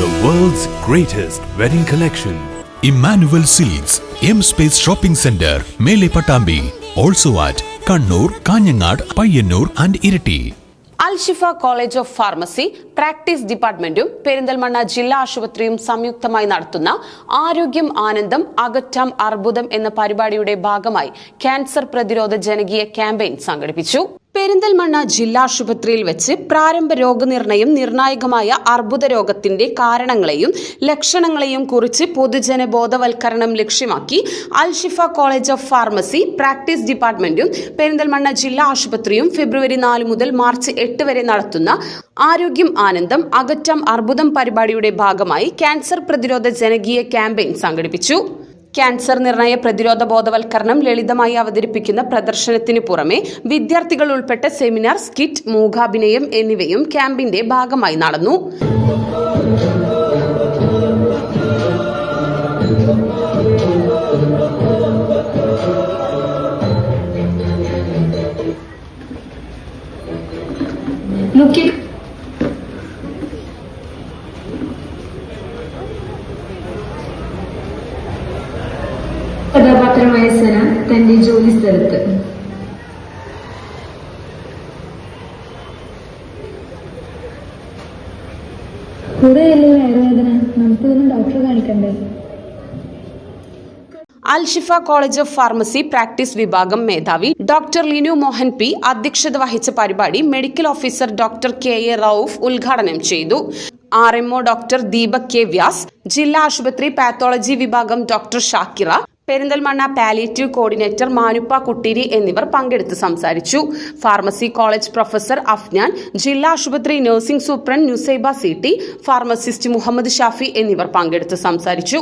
The world's greatest wedding collection. Emmanuel Silks, M Space Shopping Center, Mele Patambi. Also at Kannur, Kanyanad, Payyanur and Irati. Alshifa college of pharmacy practice ഡിപ്പാർട്ട്മെന്റും പെരിന്തൽമണ്ണ ജില്ലാ ആശുപത്രിയും സംയുക്തമായി നടത്തുന്ന ആരോഗ്യം ആനന്ദം അകറ്റാം അർബുദം എന്ന പരിപാടിയുടെ ഭാഗമായി ക്യാൻസർ പ്രതിരോധ ജനകീയ ക്യാമ്പയിൻ സംഘടിപ്പിച്ചു. പെരിന്തൽമണ്ണ ജില്ലാ ആശുപത്രിയിൽ വെച്ച് പ്രാരംഭ രോഗനിർണയം നിർണായകമായ അർബുദ രോഗത്തിന്റെ കാരണങ്ങളെയും ലക്ഷണങ്ങളെയും കുറിച്ച് പൊതുജന ബോധവൽക്കരണം ലക്ഷ്യമാക്കി Alshifa college of pharmacy practice ഡിപ്പാർട്ട്മെന്റും പെരിന്തൽമണ്ണ ജില്ലാ ആശുപത്രിയും ഫെബ്രുവരി 4 മുതൽ മാർച്ച് 8 വരെ നടത്തുന്ന ആരോഗ്യം ആനന്ദം അകറ്റാം അർബുദം പരിപാടിയുടെ ഭാഗമായി ക്യാൻസർ പ്രതിരോധ ജനകീയ ക്യാമ്പയിൻ സംഘടിപ്പിച്ചു. ക്യാൻസർ നിർണയ പ്രതിരോധ ബോധവൽക്കരണം ലളിതമായി അവതരിപ്പിക്കുന്ന പ്രദർശനത്തിന് പുറമെ വിദ്യാർത്ഥികൾ ഉൾപ്പെട്ട സെമിനാർ, സ്കിറ്റ്, മൂകാഭിനയം എന്നിവയും ക്യാമ്പിന്റെ ഭാഗമായി നടന്നു. കഥാപാത്രമായ സന തന്റെ ജോലി സ്ഥലത്ത് കൂടെയല്ലേ വയറുവേദന, നമുക്കിതൊന്നും ഡോക്ടറെ കാണിക്കണ്ടേ? Alshifa college of pharmacy practice വിഭാഗം മേധാവി ഡോക്ടർ ലിനു മോഹൻ പി അധ്യക്ഷത വഹിച്ച പരിപാടി medical officer doctor K A Rauf ഉദ്ഘാടനം ചെയ്തു. RMO doctor Deepak K Vyas, ജില്ലാ ആശുപത്രി പാത്തോളജി വിഭാഗം doctor Shakira, Perinthalmanna palliative coordinator Manuppa Kutteeri എന്നിവർ പങ്കെടുത്ത് സംസാരിച്ചു. ഫാർമസി കോളേജ് പ്രൊഫസർ അഫ്നാൻ, ജില്ലാ ആശുപത്രി nursing superintendent Nusaiba CT, pharmacist Muhammad Shafi എന്നിവർ പങ്കെടുത്ത് സംസാരിച്ചു.